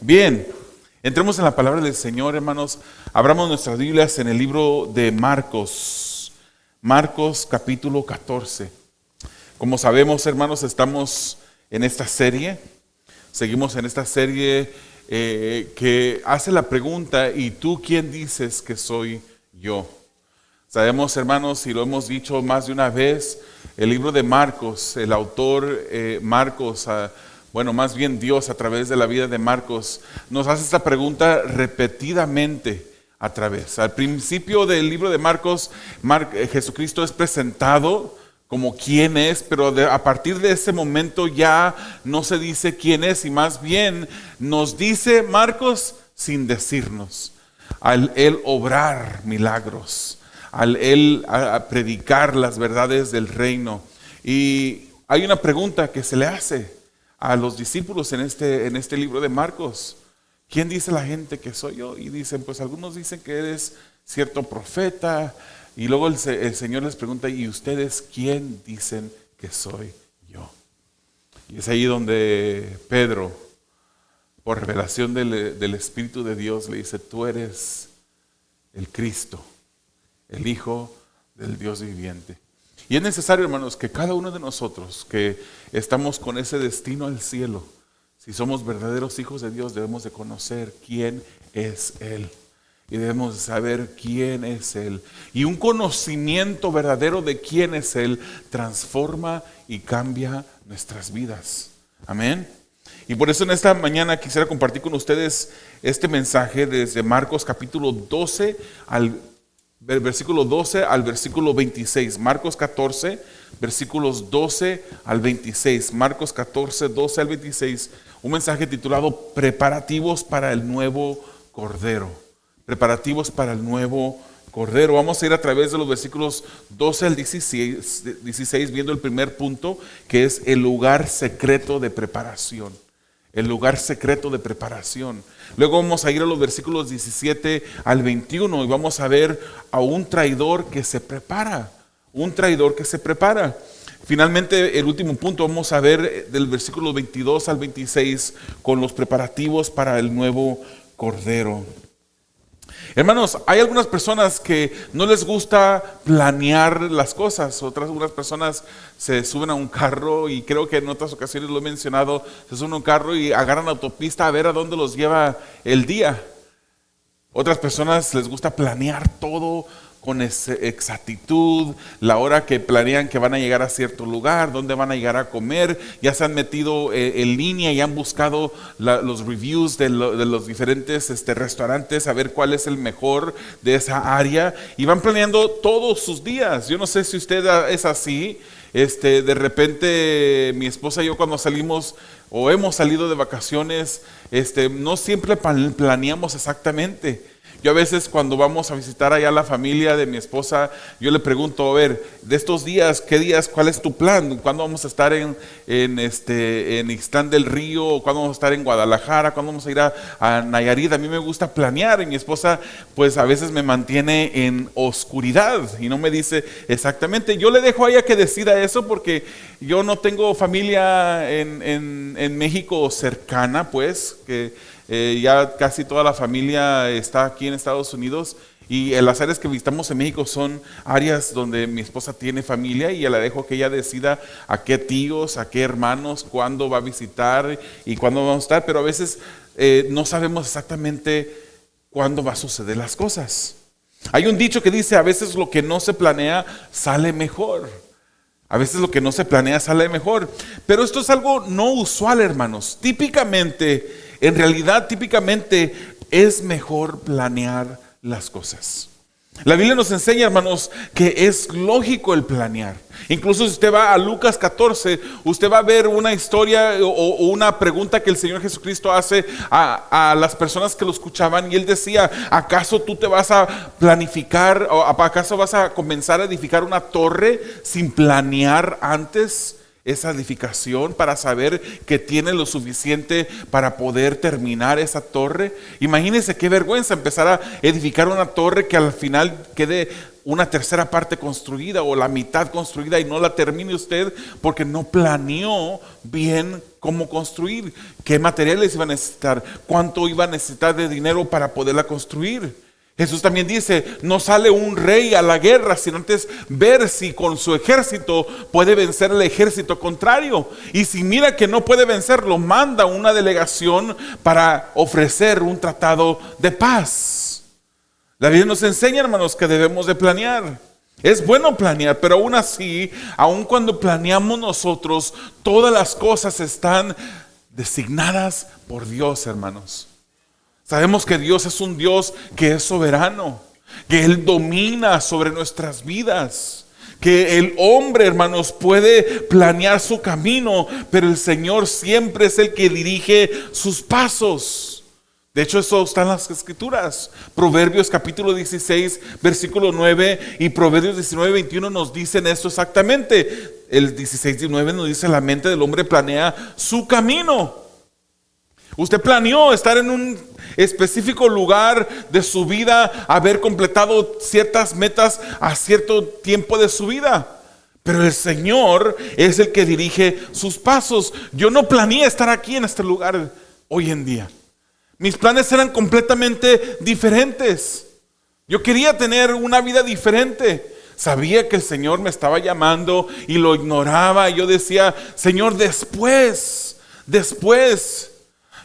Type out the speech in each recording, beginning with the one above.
Bien, entremos en la palabra del Señor, hermanos. Abramos nuestras Biblias en el libro de Marcos. Marcos capítulo 14. Como sabemos, hermanos, estamos en esta serie. Seguimos en esta serie que hace la pregunta: ¿y tú quién dices que soy yo? Sabemos, hermanos, y lo hemos dicho más de una vez, el libro de Marcos, el autor Marcos, bueno, más bien Dios a través de la vida de Marcos, nos hace esta pregunta repetidamente a través. Al principio del libro de Marcos, Jesucristo es presentado como quién es, pero a partir de ese momento ya no se dice quién es, y más bien nos dice Marcos sin decirnos, al él obrar milagros, al él a predicar las verdades del reino. Y hay una pregunta que se le hace a los discípulos en este libro de Marcos: ¿quién dice la gente que soy yo? Y dicen, pues algunos dicen que eres cierto profeta. Y luego el Señor les pregunta: ¿y ustedes quién dicen que soy yo? Y es ahí donde Pedro, por revelación del Espíritu de Dios, le dice: tú eres el Cristo, el Hijo del Dios viviente. Y es necesario, hermanos, que cada uno de nosotros que estamos con ese destino al cielo, si somos verdaderos hijos de Dios, debemos de conocer quién es Él. Y debemos de saber quién es Él. Y un conocimiento verdadero de quién es Él transforma y cambia nuestras vidas. Amén. Y por eso en esta mañana quisiera compartir con ustedes este mensaje desde Marcos capítulo 12 del versículo 12 al versículo 26. Marcos 14, versículos 12 al 26. Marcos 14, 12 al 26. Un mensaje titulado Preparativos para el nuevo Cordero. Preparativos para el nuevo Cordero. Vamos a ir a través de los versículos 12 al 16 viendo el primer punto, que es el lugar secreto de preparación. El lugar secreto de preparación. Luego vamos a ir a los versículos 17 al 21 y vamos a ver a un traidor que se prepara. Un traidor que se prepara. Finalmente, el último punto, vamos a ver del versículo 22 al 26 con los preparativos para el nuevo Cordero. Hermanos, hay algunas personas que no les gusta planear las cosas. Algunas personas se suben a un carro, y creo que en otras ocasiones lo he mencionado, se suben a un carro y agarran la autopista a ver a dónde los lleva el día. Otras personas les gusta planear todo con exactitud, la hora que planean que van a llegar a cierto lugar, dónde van a llegar a comer. Ya se han metido en línea y han buscado los reviews de los diferentes restaurantes, a ver cuál es el mejor de esa área, y van planeando todos sus días. Yo no sé si usted es así. De repente mi esposa y yo, cuando salimos o hemos salido de vacaciones, no siempre planeamos exactamente. Yo a veces, cuando vamos a visitar allá a la familia de mi esposa, yo le pregunto: a ver, de estos días, ¿qué días? ¿Cuál es tu plan? ¿Cuándo vamos a estar en Ixtlán del Río? ¿Cuándo vamos a estar en Guadalajara? ¿Cuándo vamos a ir a Nayarit? A mí me gusta planear, y mi esposa pues a veces me mantiene en oscuridad y no me dice exactamente. Yo le dejo a ella que decida eso, porque yo no tengo familia en México cercana, pues, que ya casi toda la familia está aquí en Estados Unidos, y las áreas que visitamos en México son áreas donde mi esposa tiene familia, y ya la dejo que ella decida a qué tíos, a qué hermanos, cuándo va a visitar y cuándo vamos a estar. Pero a veces no sabemos exactamente cuándo va a suceder las cosas. Hay un dicho que dice: a veces lo que no se planea sale mejor. A veces lo que no se planea sale mejor. Pero esto es algo no usual, hermanos. En realidad, típicamente es mejor planear las cosas. La Biblia nos enseña, hermanos, que es lógico el planear. Incluso si usted va a Lucas 14, usted va a ver una historia o una pregunta que el Señor Jesucristo hace a las personas que lo escuchaban, y Él decía: ¿acaso tú te vas a planificar, o acaso vas a comenzar a edificar una torre sin planear antes esa edificación, para saber que tiene lo suficiente para poder terminar esa torre? Imagínense qué vergüenza empezar a edificar una torre que al final quede una tercera parte construida o la mitad construida y no la termine usted porque no planeó bien cómo construir, qué materiales iba a necesitar, cuánto iba a necesitar de dinero para poderla construir. Jesús también dice, no sale un rey a la guerra sin antes ver si con su ejército puede vencer el ejército contrario. Y si mira que no puede vencerlo, manda una delegación para ofrecer un tratado de paz. La Biblia nos enseña, hermanos, que debemos de planear. Es bueno planear, pero aún así, aun cuando planeamos nosotros, todas las cosas están designadas por Dios, hermanos. Sabemos que Dios es un Dios que es soberano, que Él domina sobre nuestras vidas, que el hombre, hermanos, puede planear su camino, pero el Señor siempre es el que dirige sus pasos. De hecho, eso está en las Escrituras. Proverbios capítulo 16, versículo 9 y Proverbios 19, 21 nos dicen esto exactamente. El 16, 19 nos dice, la mente del hombre planea su camino. Usted planeó estar en un específico lugar de su vida, haber completado ciertas metas a cierto tiempo de su vida. Pero el Señor es el que dirige sus pasos. Yo no planeé estar aquí en este lugar hoy en día. Mis planes eran completamente diferentes. Yo quería tener una vida diferente. Sabía que el Señor me estaba llamando y lo ignoraba. Y yo decía, Señor, después.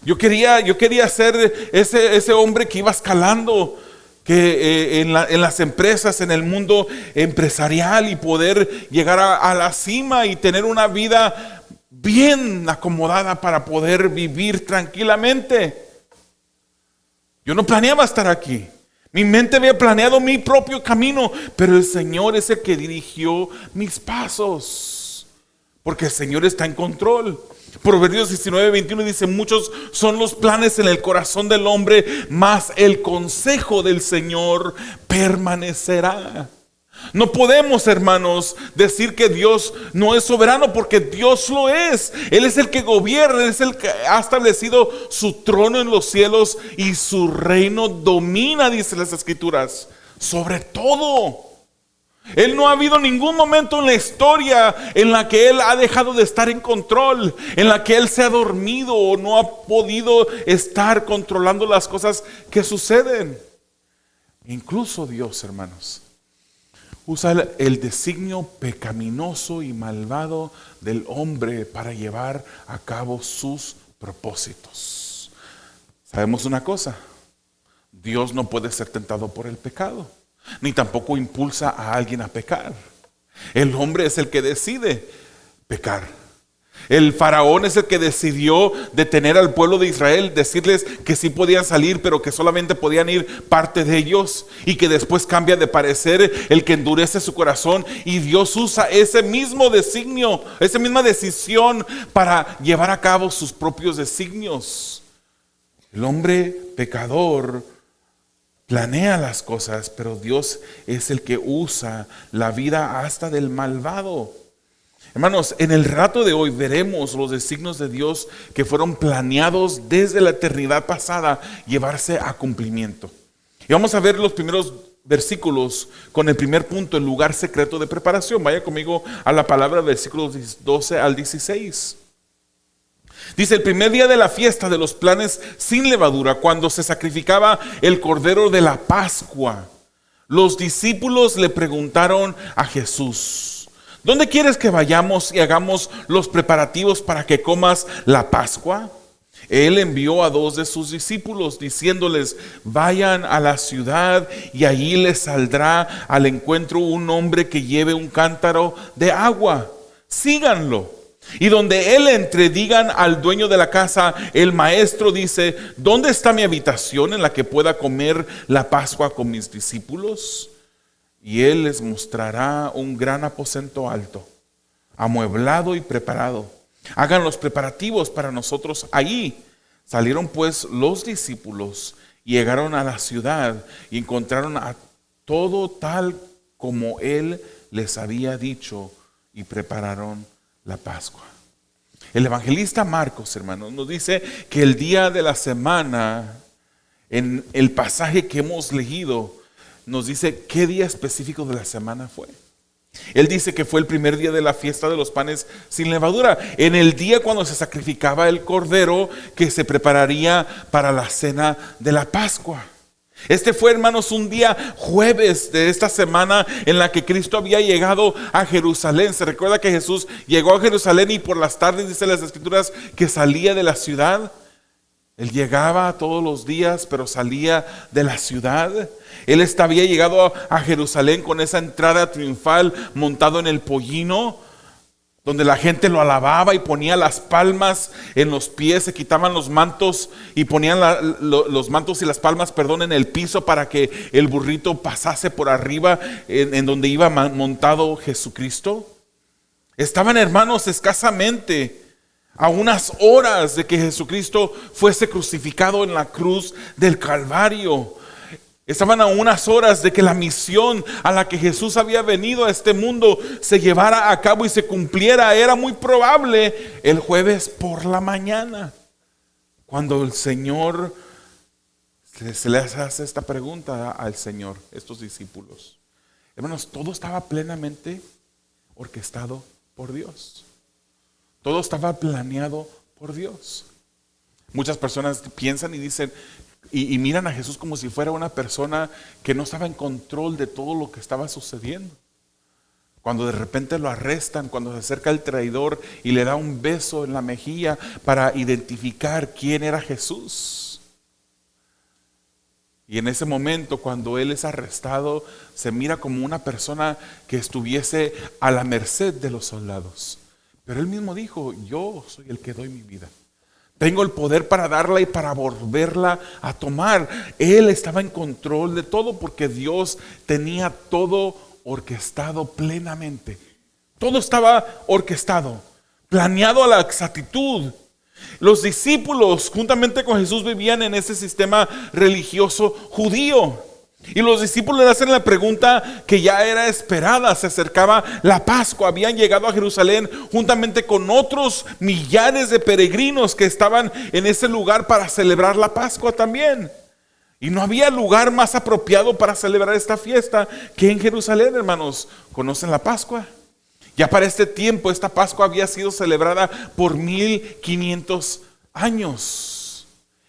Yo quería ser ese hombre que iba escalando que en las empresas, en el mundo empresarial y poder llegar a la cima y tener una vida bien acomodada para poder vivir tranquilamente. Yo no planeaba estar aquí. Mi mente había planeado mi propio camino, pero el Señor es el que dirigió mis pasos, porque el Señor está en control. Proverbios 19, 21 dice, muchos son los planes en el corazón del hombre, mas el consejo del Señor permanecerá. No podemos, hermanos, decir que Dios no es soberano, porque Dios lo es. Él es el que gobierna, Él es el que ha establecido su trono en los cielos y su reino domina, dice las Escrituras, sobre todo. Él no ha habido ningún momento en la historia en la que Él ha dejado de estar en control, en la que Él se ha dormido o no ha podido estar controlando las cosas que suceden. Incluso Dios, hermanos, usa el designio pecaminoso y malvado del hombre para llevar a cabo sus propósitos. Sabemos una cosa, Dios no puede ser tentado por el pecado, ni tampoco impulsa a alguien a pecar. El hombre es el que decide pecar. El faraón es el que decidió detener al pueblo de Israel, decirles que sí podían salir, pero que solamente podían ir parte de ellos, y que después cambia de parecer el que endurece su corazón, y Dios usa ese mismo designio, esa misma decisión para llevar a cabo sus propios designios. El hombre pecador planea las cosas, pero Dios es el que usa la vida hasta del malvado. Hermanos, en el relato de hoy veremos los designios de Dios que fueron planeados desde la eternidad pasada llevarse a cumplimiento. Y vamos a ver los primeros versículos con el primer punto, el lugar secreto de preparación. Vaya conmigo a la palabra, versículos 12 al 16. Dice, el primer día de la fiesta de los panes sin levadura, cuando se sacrificaba el cordero de la Pascua, los discípulos le preguntaron a Jesús, ¿dónde quieres que vayamos y hagamos los preparativos para que comas la Pascua? Él envió a 2 de sus discípulos diciéndoles, vayan a la ciudad y allí les saldrá al encuentro un hombre que lleve un cántaro de agua. Síganlo. Y donde él entre, digan al dueño de la casa, el maestro dice, ¿dónde está mi habitación en la que pueda comer la Pascua con mis discípulos? Y él les mostrará un gran aposento alto, amueblado y preparado. Hagan los preparativos para nosotros allí. Salieron pues los discípulos y llegaron a la ciudad y encontraron a todo tal como él les había dicho y prepararon la Pascua. El evangelista Marcos, hermanos, nos dice que el día de la semana, en el pasaje que hemos leído, nos dice qué día específico de la semana fue. Él dice que fue el primer día de la fiesta de los panes sin levadura, en el día cuando se sacrificaba el cordero que se prepararía para la cena de la Pascua. Este fue, hermanos, un día jueves de esta semana en la que Cristo había llegado a Jerusalén. Se recuerda que Jesús llegó a Jerusalén y por las tardes, dice las Escrituras, que salía de la ciudad. Él llegaba todos los días, pero salía de la ciudad. Él había llegado a Jerusalén con esa entrada triunfal montado en el pollino, donde la gente lo alababa y ponía las palmas en los pies, se quitaban los mantos y ponían los mantos y las palmas, en el piso para que el burrito pasase por arriba en donde iba montado Jesucristo. Estaban, hermanos, escasamente a unas horas de que Jesucristo fuese crucificado en la cruz del Calvario. Estaban a unas horas de que la misión a la que Jesús había venido a este mundo se llevara a cabo y se cumpliera. Era muy probable el jueves por la mañana, cuando el Señor se les hace esta pregunta al Señor, estos discípulos. Hermanos, todo estaba plenamente orquestado por Dios. Todo estaba planeado por Dios. Muchas personas piensan y dicen y miran a Jesús como si fuera una persona que no estaba en control de todo lo que estaba sucediendo. Cuando de repente lo arrestan, cuando se acerca el traidor y le da un beso en la mejilla para identificar quién era Jesús. Y en ese momento, cuando él es arrestado, se mira como una persona que estuviese a la merced de los soldados. Pero él mismo dijo: yo soy el que doy mi vida. Tengo el poder para darla y para volverla a tomar. Él estaba en control de todo porque Dios tenía todo orquestado plenamente. Todo estaba orquestado, planeado a la exactitud. Los discípulos, juntamente con Jesús, vivían en ese sistema religioso judío. Y los discípulos le hacen la pregunta que ya era esperada. Se acercaba la Pascua. Habían llegado a Jerusalén juntamente con otros millares de peregrinos que estaban en ese lugar para celebrar la Pascua también. Y no había lugar más apropiado para celebrar esta fiesta que en Jerusalén, hermanos. ¿Conocen la Pascua? Ya para este tiempo esta Pascua había sido celebrada por 1500 años.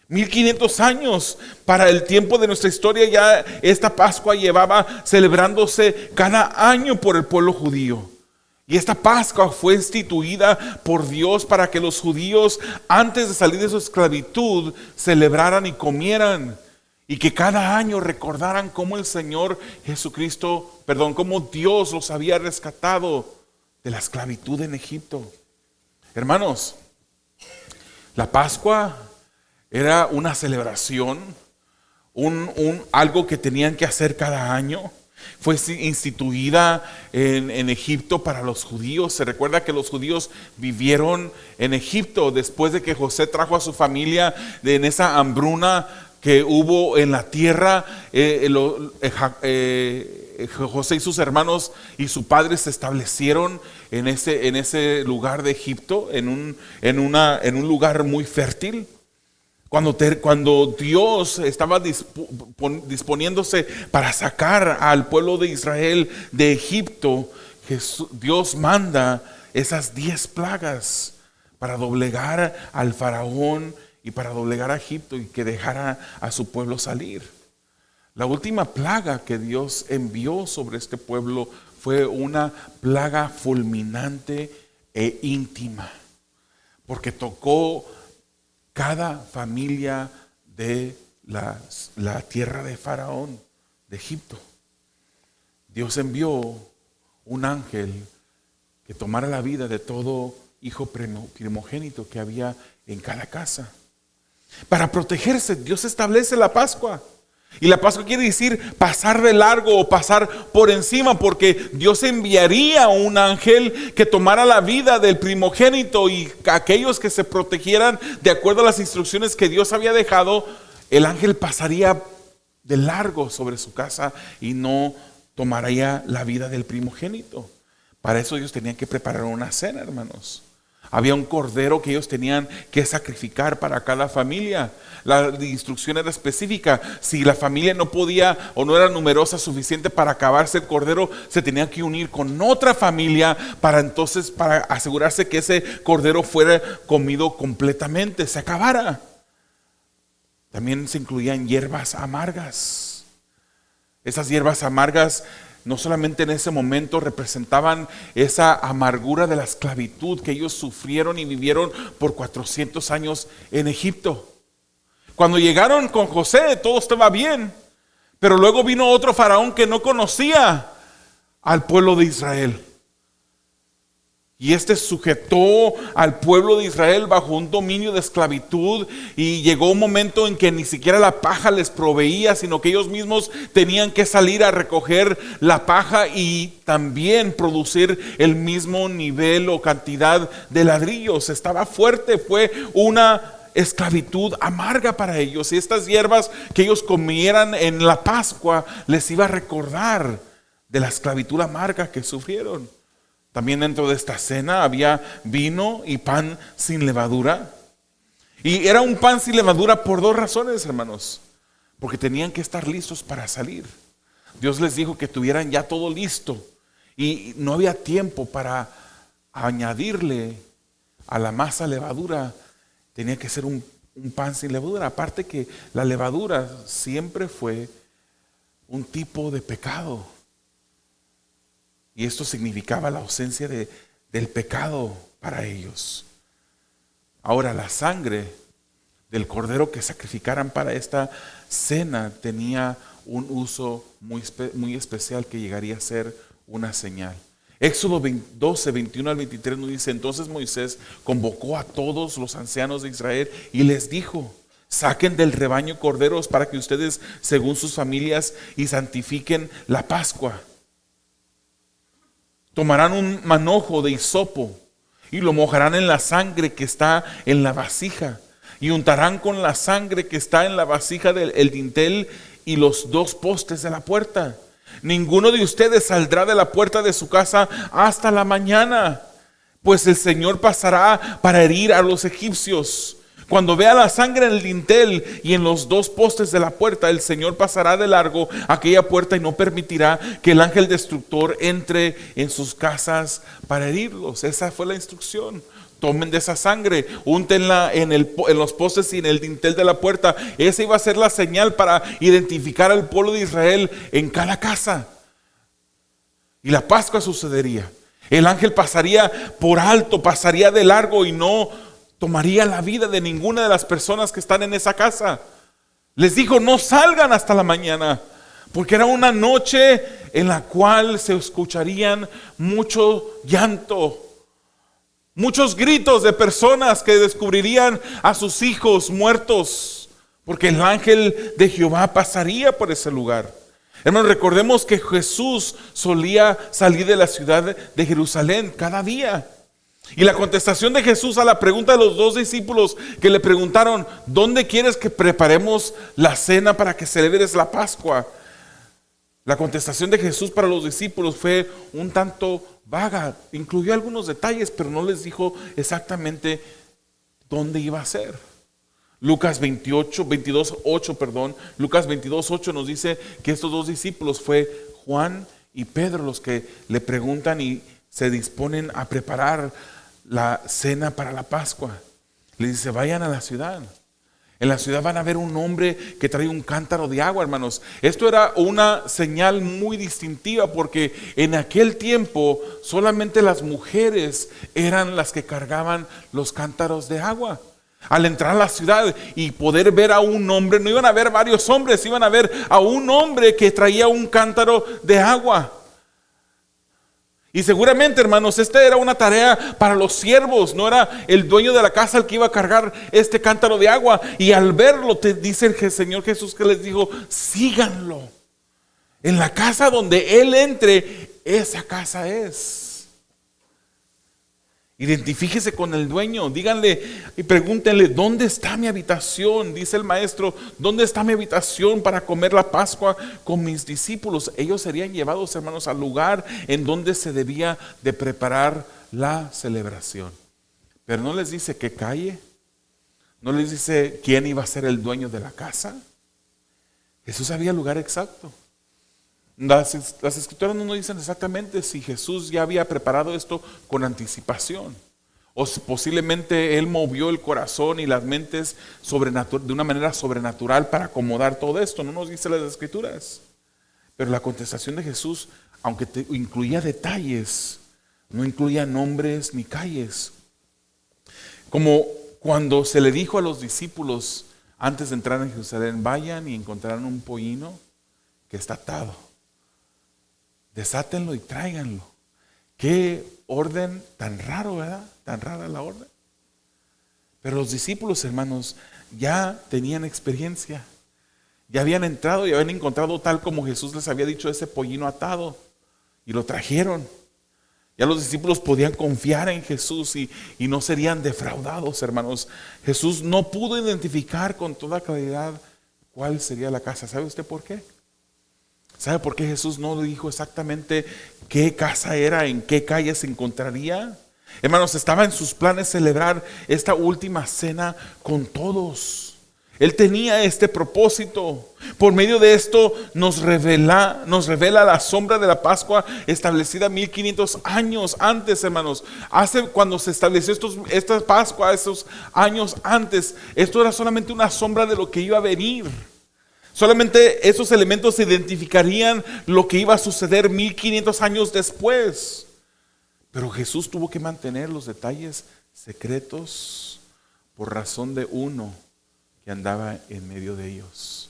1500 años para el tiempo de nuestra historia. Ya esta Pascua llevaba celebrándose cada año por el pueblo judío. Y esta Pascua fue instituida por Dios para que los judíos, antes de salir de su esclavitud, celebraran y comieran. Y que cada año recordaran cómo el Señor Jesucristo, cómo Dios los había rescatado de la esclavitud en Egipto. Hermanos, la Pascua era una celebración, algo que tenían que hacer cada año. Fue instituida en Egipto para los judíos. Se recuerda que los judíos vivieron en Egipto después de que José trajo a su familia en esa hambruna que hubo en la tierra. José y sus hermanos y su padre se establecieron en ese lugar de Egipto, en un lugar muy fértil. Cuando Dios estaba disponiéndose para sacar al pueblo de Israel de Egipto, Dios manda esas 10 plagas para doblegar al faraón y para doblegar a Egipto y que dejara a su pueblo salir. La última plaga que Dios envió sobre este pueblo fue una plaga fulminante e íntima, porque tocó cada familia de la tierra de Faraón, de Egipto. Dios envió un ángel que tomara la vida de todo hijo primogénito que había en cada casa. Para protegerse, Dios establece la Pascua. Y la Pascua quiere decir pasar de largo o pasar por encima, porque Dios enviaría un ángel que tomara la vida del primogénito, y aquellos que se protegieran de acuerdo a las instrucciones que Dios había dejado, el ángel pasaría de largo sobre su casa y no tomaría la vida del primogénito. Para eso ellos tenían que preparar una cena, hermanos. Había un cordero que ellos tenían que sacrificar para cada familia. La instrucción era específica. Si la familia no podía o no era numerosa suficiente para acabarse el cordero, se tenía que unir con otra familia para asegurarse que ese cordero fuera comido completamente, se acabara. También se incluían hierbas amargas. Esas hierbas amargas no solamente en ese momento representaban esa amargura de la esclavitud que ellos sufrieron y vivieron por 400 años en Egipto. Cuando llegaron con José, todo estaba bien, pero luego vino otro faraón que no conocía al pueblo de Israel. Y este sujetó al pueblo de Israel bajo un dominio de esclavitud, y llegó un momento en que ni siquiera la paja les proveía, sino que ellos mismos tenían que salir a recoger la paja y también producir el mismo nivel o cantidad de ladrillos. Estaba fuerte, fue una esclavitud amarga para ellos, y estas hierbas que ellos comieran en la Pascua les iba a recordar de la esclavitud amarga que sufrieron. También dentro de esta cena había vino y pan sin levadura. Y era un pan sin levadura por dos razones, hermanos. Porque tenían que estar listos para salir. Dios les dijo que tuvieran ya todo listo. Y no había tiempo para añadirle a la masa levadura. Tenía que ser un pan sin levadura. Aparte que la levadura siempre fue un tipo de pecado. Y esto significaba la ausencia del pecado para ellos. Ahora, la sangre del cordero que sacrificaran para esta cena tenía un uso muy especial que llegaría a ser una señal. Éxodo 12, 21 al 23 nos dice: entonces Moisés convocó a todos los ancianos de Israel y les dijo: saquen del rebaño corderos para que ustedes, según sus familias, y santifiquen la Pascua. Tomarán un manojo de hisopo y lo mojarán en la sangre que está en la vasija, y untarán con la sangre que está en la vasija el dintel y los dos postes de la puerta. Ninguno de ustedes saldrá de la puerta de su casa hasta la mañana, pues el Señor pasará para herir a los egipcios. Cuando vea la sangre en el dintel y en los dos postes de la puerta, el Señor pasará de largo aquella puerta y no permitirá que el ángel destructor entre en sus casas para herirlos. Esa fue la instrucción. Tomen de esa sangre, úntenla en los postes y en el dintel de la puerta. Esa iba a ser la señal para identificar al pueblo de Israel en cada casa. Y la Pascua sucedería. El ángel pasaría por alto, pasaría de largo y no tomaría la vida de ninguna de las personas que están en esa casa. Les dijo: no salgan hasta la mañana, porque era una noche en la cual se escucharían mucho llanto, muchos gritos de personas que descubrirían a sus hijos muertos, porque el ángel de Jehová pasaría por ese lugar. Hermanos, recordemos que Jesús solía salir de la ciudad de Jerusalén cada día. Y la contestación de Jesús a la pregunta de los dos discípulos que le preguntaron: ¿dónde quieres que preparemos la cena para que celebres la Pascua? La contestación de Jesús para los discípulos fue un tanto vaga. Incluyó algunos detalles, pero no les dijo exactamente dónde iba a ser. Lucas 22:8 nos dice que estos dos discípulos fue Juan y Pedro los que le preguntan y se disponen a preparar la cena para la Pascua. Le dice: vayan a la ciudad. En la ciudad van a ver un hombre que trae un cántaro de agua, hermanos. Esto era una señal muy distintiva, porque en aquel tiempo solamente las mujeres eran las que cargaban los cántaros de agua. Al entrar a la ciudad y poder ver a un hombre, no iban a ver varios hombres, iban a ver a un hombre que traía un cántaro de agua. Y seguramente, hermanos, esta era una tarea para los siervos. No era el dueño de la casa el que iba a cargar este cántaro de agua. Y al verlo, te dice el Señor Jesús que les dijo: síganlo. En la casa donde Él entre, esa casa es. Identifíquese con el dueño, díganle y pregúntenle: ¿dónde está mi habitación? Dice el maestro: ¿dónde está mi habitación para comer la Pascua con mis discípulos? Ellos serían llevados, hermanos, al lugar en donde se debía de preparar la celebración. pero no les dice qué calle, no les dice quién iba a ser el dueño de la casa. Jesús sabía el lugar exacto. Las escrituras no nos dicen exactamente si Jesús ya había preparado esto con anticipación, o si posiblemente Él movió el corazón y las mentes de una manera sobrenatural para acomodar todo esto. No nos dice las escrituras. Pero la contestación de Jesús, aunque incluía detalles, no incluía nombres ni calles. Como cuando se le dijo a los discípulos antes de entrar en Jerusalén: vayan y encontrarán un pollino que está atado. Desátenlo y tráiganlo. Qué orden tan raro, ¿verdad? Tan rara la orden. Pero los discípulos, hermanos, ya tenían experiencia. Ya habían entrado y habían encontrado, tal como Jesús les había dicho, ese pollino atado. Y lo trajeron. Ya los discípulos podían confiar en Jesús y no serían defraudados, hermanos. Jesús no pudo identificar con toda claridad cuál sería la casa. ¿Sabe usted por qué? ¿Sabe por qué Jesús no le dijo exactamente qué casa era, en qué calle se encontraría? Hermanos, estaba en sus planes celebrar esta última cena con todos. Él tenía este propósito. Por medio de esto nos revela la sombra de la Pascua establecida 1500 años antes, hermanos. Cuando se estableció esta Pascua, esos años antes, esto era solamente una sombra de lo que iba a venir. Solamente esos elementos identificarían lo que iba a suceder 1500 años después. Pero Jesús tuvo que mantener los detalles secretos por razón de uno que andaba en medio de ellos.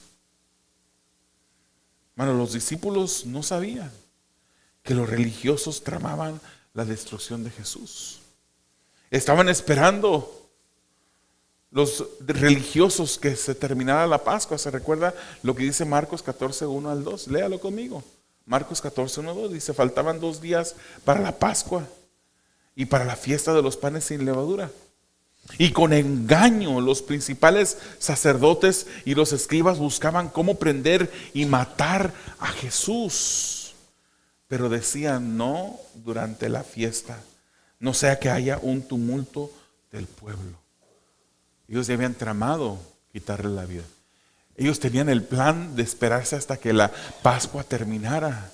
Bueno, los discípulos no sabían que los religiosos tramaban la destrucción de Jesús. Estaban esperando los religiosos que se terminara la Pascua. ¿Se recuerda lo que dice Marcos 14, 1 al 2? Léalo conmigo. Marcos 14, 1 al 2 dice: faltaban 2 días para la Pascua y para la fiesta de los panes sin levadura. Y con engaño los principales sacerdotes y los escribas buscaban cómo prender y matar a Jesús. Pero decían: no durante la fiesta, no sea que haya un tumulto del pueblo. Ellos ya habían tramado quitarle la vida. Ellos tenían el plan de esperarse hasta que la Pascua terminara.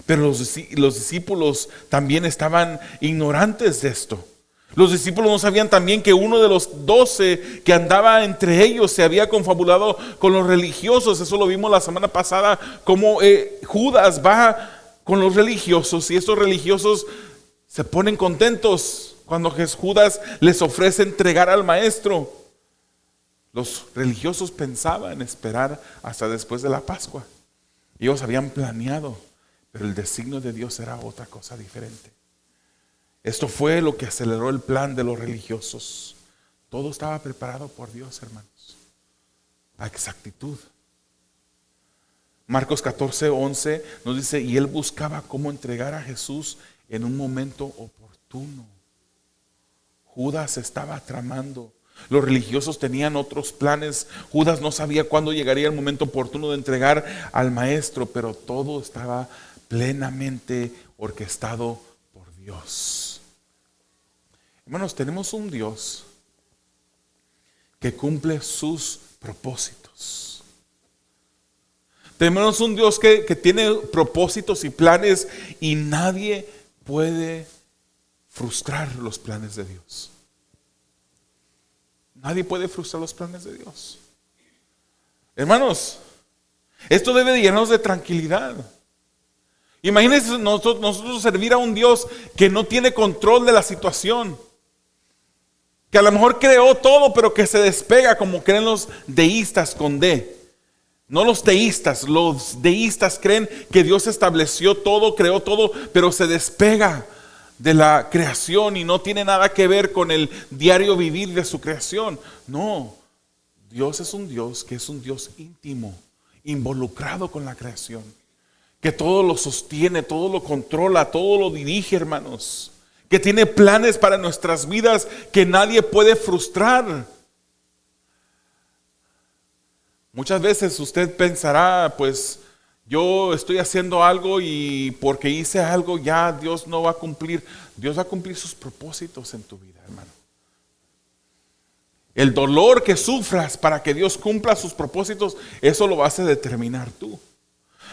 Pero los discípulos también estaban ignorantes de esto. Los discípulos no sabían también que uno de los 12 que andaba entre ellos se había confabulado con los religiosos. Eso lo vimos la semana pasada, como Judas va con los religiosos y estos religiosos se ponen contentos cuando Judas les ofrece entregar al maestro. Los religiosos pensaban esperar hasta después de la Pascua. Ellos habían planeado, pero el designio de Dios era otra cosa diferente. Esto fue lo que aceleró el plan de los religiosos. Todo estaba preparado por Dios, hermanos, a exactitud. Marcos 14, 11 nos dice: y él buscaba cómo entregar a Jesús en un momento oportuno. Judas estaba tramando. Los religiosos tenían otros planes. Judas no sabía cuándo llegaría el momento oportuno de entregar al maestro, pero todo estaba plenamente orquestado por Dios. Hermanos, tenemos un Dios que cumple sus propósitos. Tenemos un Dios que tiene propósitos y planes, y nadie puede frustrar los planes de Dios. Nadie puede frustrar los planes de Dios. Hermanos, esto debe de llenarnos de tranquilidad. Imagínense nosotros servir a un Dios que no tiene control de la situación, que a lo mejor creó todo, pero que se despega, como creen los deístas con D. No los teístas, los deístas creen que Dios estableció todo, creó todo, pero se despega de la creación y no tiene nada que ver con el diario vivir de su creación. No, Dios es un Dios que es un Dios íntimo, involucrado con la creación, que todo lo sostiene, todo lo controla, todo lo dirige, hermanos, que tiene planes para nuestras vidas que nadie puede frustrar. Muchas veces usted pensará: pues yo estoy haciendo algo y porque hice algo ya Dios no va a cumplir. Dios va a cumplir sus propósitos en tu vida, hermano. El dolor que sufras para que Dios cumpla sus propósitos, eso lo vas a determinar tú.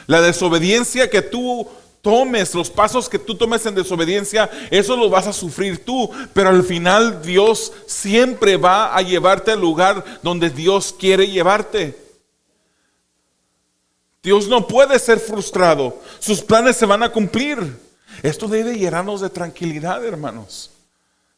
La desobediencia que tú tomes, los pasos que tú tomes en desobediencia, eso lo vas a sufrir tú. Pero al final Dios siempre va a llevarte al lugar donde Dios quiere llevarte. Dios no puede ser frustrado. Sus planes se van a cumplir. Esto debe llenarnos de tranquilidad, hermanos.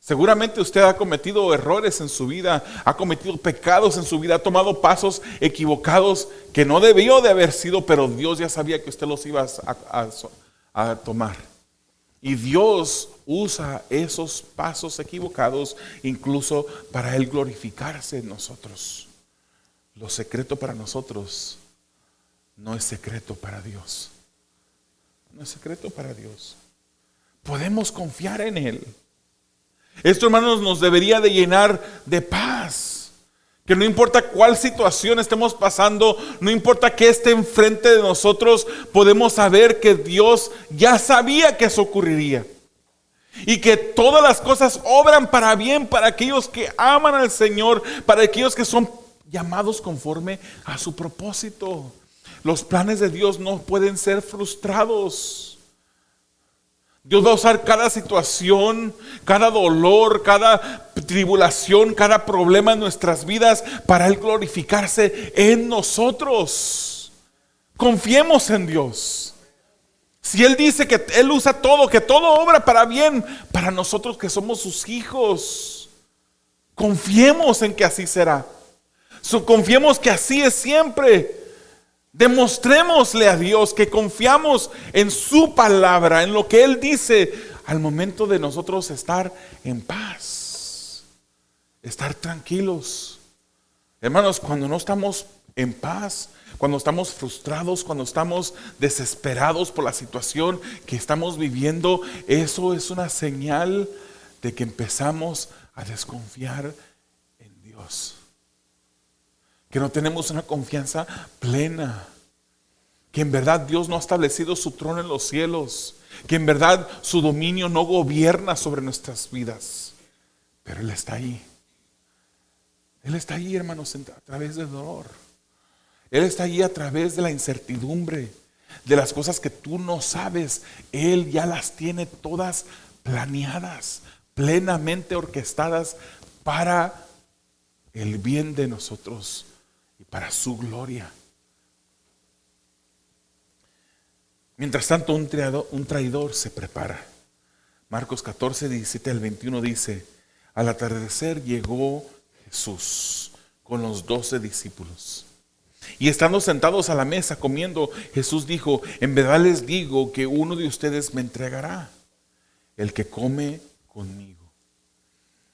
Seguramente usted ha cometido errores en su vida, ha cometido pecados en su vida, ha tomado pasos equivocados que no debió de haber sido, pero Dios ya sabía que usted los iba a tomar. Y Dios usa esos pasos equivocados incluso para Él glorificarse en nosotros. Lo secreto para nosotros no es secreto para Dios. No es secreto para Dios. Podemos confiar en Él. Esto, hermanos, nos debería de llenar de paz. Que no importa cuál situación estemos pasando, no importa qué esté enfrente de nosotros, podemos saber que Dios ya sabía que eso ocurriría. Y que todas las cosas obran para bien para aquellos que aman al Señor, para aquellos que son llamados conforme a su propósito. Los planes de Dios no pueden ser frustrados. Dios va a usar cada situación, cada dolor, cada tribulación, cada problema en nuestras vidas para Él glorificarse en nosotros. Confiemos en Dios. Si Él dice que Él usa todo, que todo obra para bien, para nosotros que somos sus hijos, confiemos en que así será. Confiemos que así es siempre. Demostrémosle a Dios que confiamos en su palabra, en lo que Él dice, al momento de nosotros estar en paz, estar tranquilos. Hermanos, cuando no estamos en paz, cuando estamos frustrados, cuando estamos desesperados por la situación que estamos viviendo, eso es una señal de que empezamos a desconfiar en Dios. Que no tenemos una confianza plena. Que en verdad Dios no ha establecido su trono en los cielos. Que en verdad su dominio no gobierna sobre nuestras vidas. Pero Él está ahí. Él está ahí, hermanos, a través del dolor. Él está ahí a través de la incertidumbre. De las cosas que tú no sabes. Él ya las tiene todas planeadas. Plenamente orquestadas para el bien de nosotros. Y para su gloria. Mientras tanto, un traidor se prepara. Marcos 14, 17 al 21 dice: al atardecer llegó Jesús con los 12 discípulos. Y estando sentados a la mesa comiendo, Jesús dijo: en verdad les digo que uno de ustedes me entregará, el que come conmigo.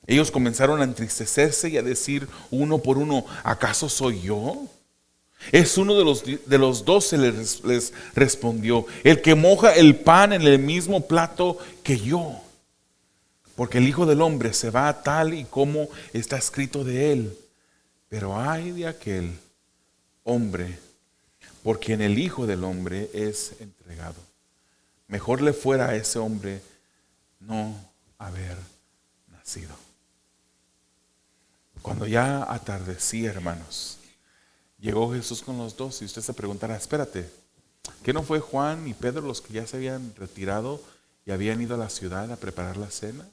Ellos comenzaron a entristecerse y a decir uno por uno: ¿acaso soy yo? Es uno de los 12, les respondió, el que moja el pan en el mismo plato que yo. Porque el Hijo del Hombre se va tal y como está escrito de él. Pero ay de aquel hombre por quien el Hijo del Hombre es entregado. Mejor le fuera a ese hombre no haber nacido. Cuando ya atardecía, hermanos, llegó Jesús con los 12 y usted se preguntará: espérate, ¿qué no fue Juan y Pedro los que ya se habían retirado y habían ido a la ciudad a preparar la cena?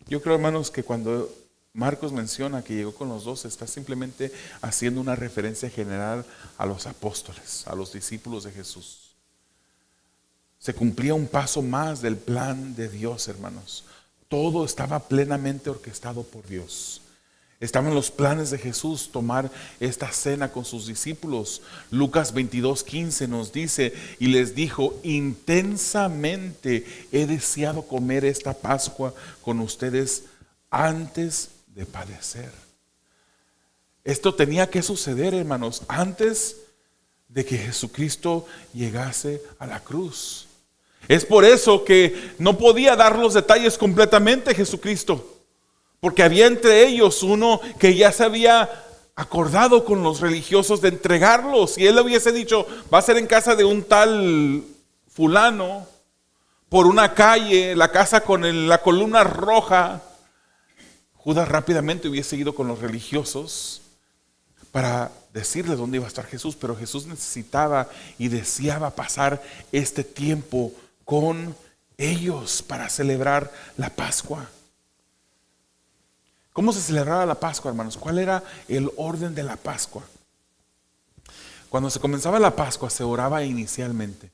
Yo creo, hermanos, que cuando Marcos menciona que llegó con los 12, está simplemente haciendo una referencia general a los apóstoles, a los discípulos de Jesús. Se cumplía un paso más del plan de Dios, hermanos. Todo estaba plenamente orquestado por Dios. Estaban los planes de Jesús tomar esta cena con sus discípulos. Lucas 22:15 nos dice: y les dijo: intensamente he deseado comer esta Pascua con ustedes antes de padecer. Esto tenía que suceder, hermanos, antes de que Jesucristo llegase a la cruz. Es por eso que no podía dar los detalles completamente Jesucristo. Porque había entre ellos uno que ya se había acordado con los religiosos de entregarlos. Y él le hubiese dicho: va a ser en casa de un tal fulano, por una calle, la casa con la columna roja. Judas rápidamente hubiese ido con los religiosos para decirles dónde iba a estar Jesús, pero Jesús necesitaba y deseaba pasar este tiempo con ellos para celebrar la Pascua. ¿Cómo se celebraba la Pascua, hermanos? ¿Cuál era el orden de la Pascua? Cuando se comenzaba la Pascua se oraba inicialmente.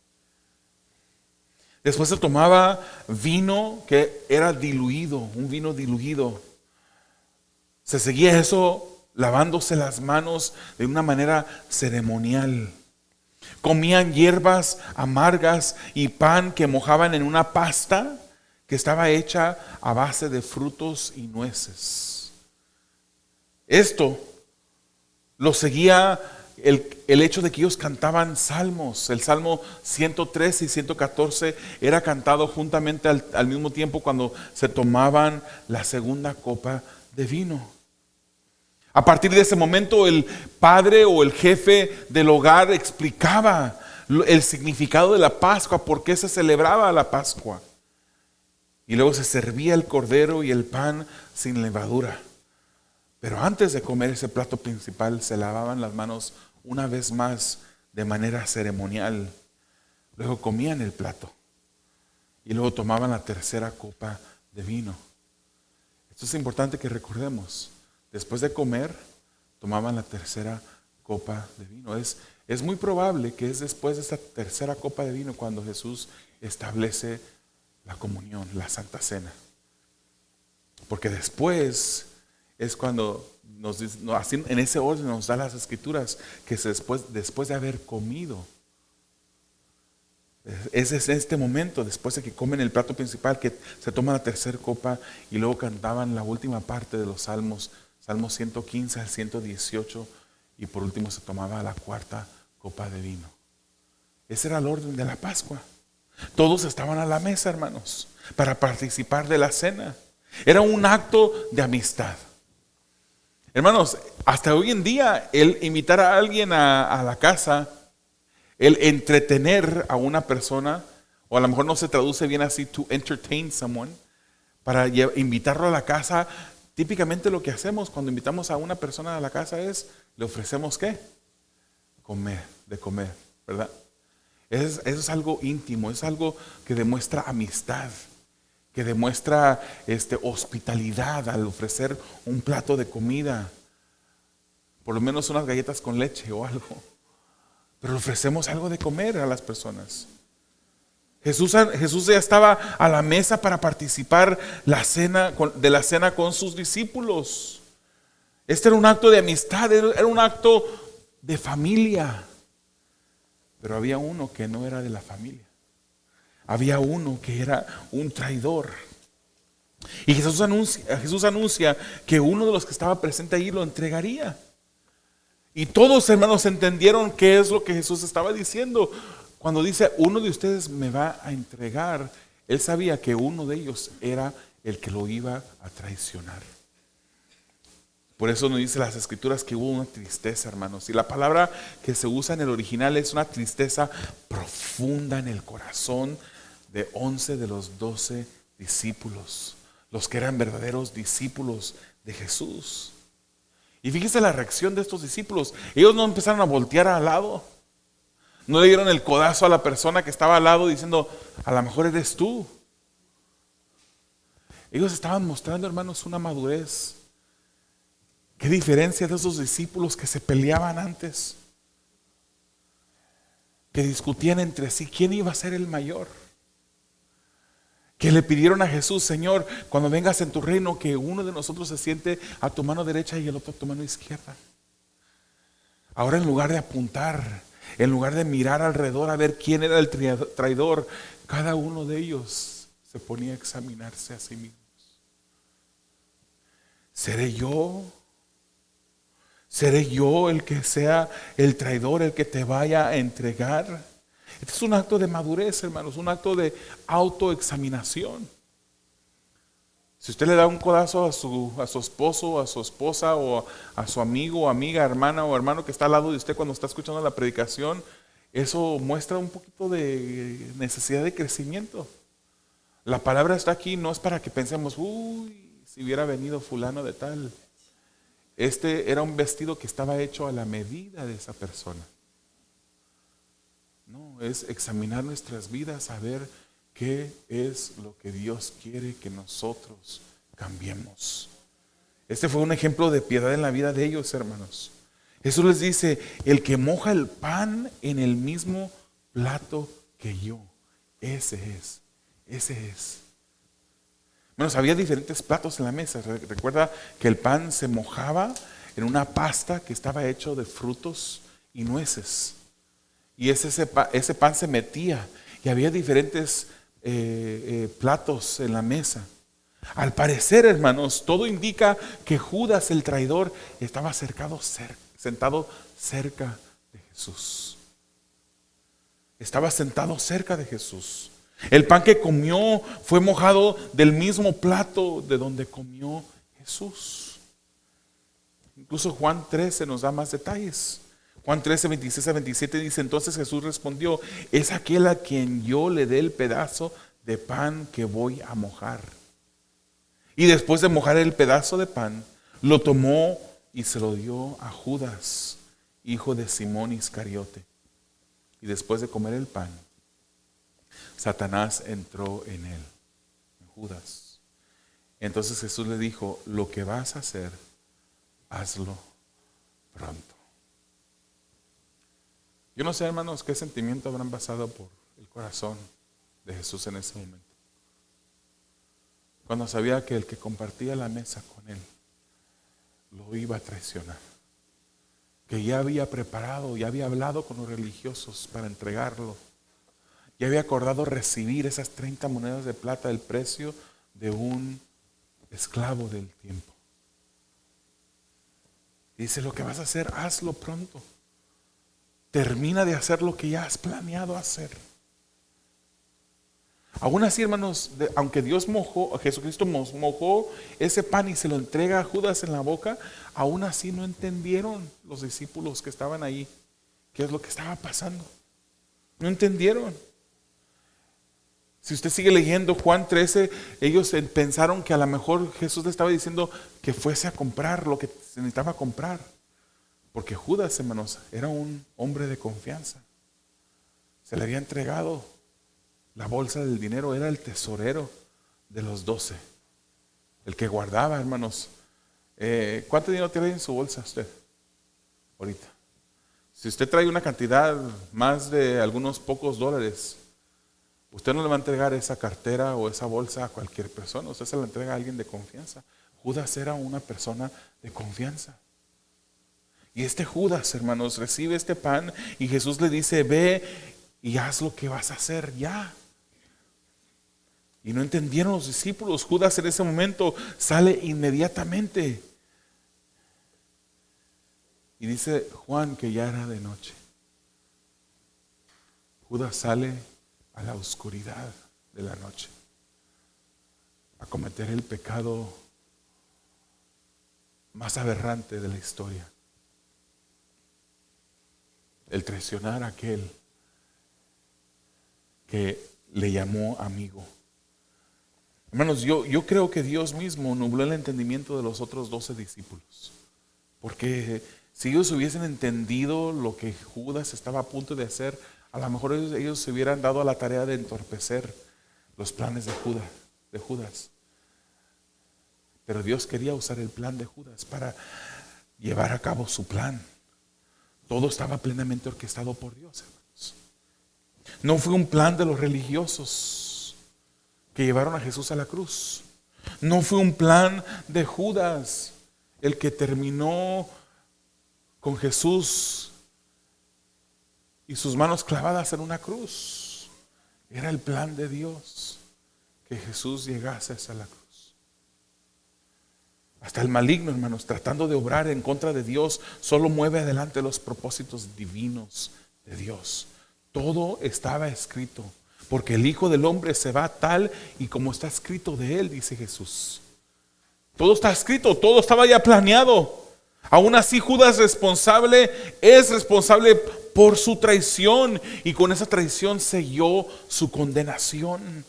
Después se tomaba vino que era diluido, un vino diluido. Se seguía eso lavándose las manos de una manera ceremonial. Comían hierbas amargas y pan que mojaban en una pasta que estaba hecha a base de frutos y nueces. Esto lo seguía el hecho de que ellos cantaban salmos. El Salmo 113 y 114 era cantado juntamente al mismo tiempo cuando se tomaban la segunda copa de vino. A partir de ese momento el padre o el jefe del hogar explicaba el significado de la Pascua, por qué se celebraba la Pascua. Y luego se servía el cordero y el pan sin levadura. Pero antes de comer ese plato principal se lavaban las manos una vez más de manera ceremonial. Luego comían el plato y luego tomaban la tercera copa de vino. Esto es importante que recordemos. Después de comer, tomaban la tercera copa de vino. Es muy probable que es después de esta tercera copa de vino cuando Jesús establece la comunión, la Santa Cena. Porque después es cuando así, en ese orden nos da las Escrituras, que después de haber comido, es este momento, después de que comen el plato principal, que se toma la tercera copa y luego cantaban la última parte de los salmos, Salmos 115 al 118, y por último se tomaba la cuarta copa de vino. Ese era el orden de la Pascua. Todos estaban a la mesa, hermanos, para participar de la cena. Era un acto de amistad. Hermanos, hasta hoy en día, el invitar a alguien a la casa, el entretener a una persona, o a lo mejor no se traduce bien así, to entertain someone, para invitarlo a la casa, típicamente lo que hacemos cuando invitamos a una persona a la casa es, le ofrecemos ¿qué? De comer, ¿verdad? Eso es algo íntimo, es algo que demuestra amistad, que demuestra hospitalidad al ofrecer un plato de comida, por lo menos unas galletas con leche o algo. Pero le ofrecemos algo de comer a las personas. Jesús ya estaba a la mesa para participar de la cena con sus discípulos. Este era un acto de amistad, era un acto de familia. Pero había uno que no era de la familia. Había uno que era un traidor. Y Jesús anuncia que uno de los que estaba presente allí lo entregaría. Y todos, hermanos, entendieron qué es lo que Jesús estaba diciendo. Cuando dice, uno de ustedes me va a entregar, él sabía que uno de ellos era el que lo iba a traicionar. Por eso nos dice las Escrituras que hubo una tristeza, hermanos. Y la palabra que se usa en el original es una tristeza profunda en el corazón de 11 de los 12 discípulos, los que eran verdaderos discípulos de Jesús. Y fíjese la reacción de estos discípulos. Ellos no empezaron a voltear al lado. No le dieron el codazo a la persona que estaba al lado diciendo, a lo mejor eres tú. Ellos estaban mostrando, hermanos, una madurez. Qué diferencia de esos discípulos que se peleaban antes, que discutían entre sí quién iba a ser el mayor, que le pidieron a Jesús, Señor, cuando vengas en tu reino, que uno de nosotros se siente a tu mano derecha y el otro a tu mano izquierda. Ahora, en lugar de apuntar, en lugar de mirar alrededor a ver quién era el traidor, cada uno de ellos se ponía a examinarse a sí mismos. ¿Seré yo? ¿Seré yo el que sea el traidor, el que te vaya a entregar? Este es un acto de madurez, hermanos, un acto de autoexaminación. Si usted le da un codazo a su esposo, a su esposa, o a su amigo, o amiga, hermana o hermano que está al lado de usted cuando está escuchando la predicación, eso muestra un poquito de necesidad de crecimiento. La palabra está aquí no es para que pensemos, uy, si hubiera venido fulano de tal. Este era un vestido que estaba hecho a la medida de esa persona. No, es examinar nuestras vidas, a ver qué es lo que Dios quiere que nosotros cambiemos. Este fue un ejemplo de piedad en la vida de ellos, hermanos. Jesús les dice, el que moja el pan en el mismo plato que yo, ese es. Hermanos, había diferentes platos en la mesa. Recuerda que el pan se mojaba en una pasta que estaba hecho de frutos y nueces. Y ese pan se metía y había diferentes platos en la mesa. Al parecer, hermanos, todo indica que Judas el traidor estaba sentado cerca de Jesús. Estaba sentado cerca de Jesús. El pan que comió fue mojado del mismo plato de donde comió Jesús. Incluso Juan 13 nos da más detalles. Juan 13, 26 a 27 dice, entonces Jesús respondió, es aquel a quien yo le dé el pedazo de pan que voy a mojar. Y después de mojar el pedazo de pan, lo tomó y se lo dio a Judas, hijo de Simón Iscariote. Y después de comer el pan, Satanás entró en él, en Judas. Entonces Jesús le dijo, lo que vas a hacer, hazlo pronto. Yo no sé, hermanos, qué sentimiento habrán pasado por el corazón de Jesús en ese momento. Cuando sabía que el que compartía la mesa con él lo iba a traicionar. Que ya había preparado, ya había hablado con los religiosos para entregarlo. Ya había acordado recibir esas 30 monedas de plata, el precio de un esclavo del tiempo. Dice, lo que vas a hacer, hazlo pronto. Termina de hacer lo que ya has planeado hacer. Aún así, hermanos, aunque Jesucristo mojó ese pan y se lo entrega a Judas en la boca, aún así no entendieron los discípulos que estaban ahí qué es lo que estaba pasando. No entendieron. Si usted sigue leyendo Juan 13, ellos pensaron que a lo mejor Jesús le estaba diciendo que fuese a comprar lo que se necesitaba comprar. Porque Judas, hermanos, era un hombre de confianza. Se le había entregado la bolsa del dinero, era el tesorero de los 12. El que guardaba, hermanos. ¿Cuánto dinero tiene en su bolsa usted ahorita? Si usted trae una cantidad más de algunos pocos dólares, usted no le va a entregar esa cartera o esa bolsa a cualquier persona, usted se la entrega a alguien de confianza. Judas era una persona de confianza. Y este Judas, hermanos, recibe este pan y Jesús le dice, ve y haz lo que vas a hacer ya. Y no entendieron los discípulos. Judas en ese momento sale inmediatamente. Y dice Juan que ya era de noche. Judas sale a la oscuridad de la noche a cometer el pecado más aberrante de la historia. El traicionar a aquel que le llamó amigo. Hermanos, yo creo que Dios mismo nubló el entendimiento de los otros 12 discípulos. Porque si ellos hubiesen entendido lo que Judas estaba a punto de hacer, a lo mejor ellos se hubieran dado a la tarea de entorpecer los planes de Judas. Pero Dios quería usar el plan de Judas para llevar a cabo su plan. Todo estaba plenamente orquestado por Dios, hermanos. No fue un plan de los religiosos que llevaron a Jesús a la cruz. No fue un plan de Judas el que terminó con Jesús y sus manos clavadas en una cruz. Era el plan de Dios que Jesús llegase hasta la cruz. Hasta el maligno, hermanos, tratando de obrar en contra de Dios, solo mueve adelante los propósitos divinos de Dios. Todo estaba escrito, porque el Hijo del Hombre se va tal y como está escrito de él, dice Jesús. Todo está escrito, todo estaba ya planeado. Aún así, Judas es responsable por su traición, y con esa traición selló su condenación.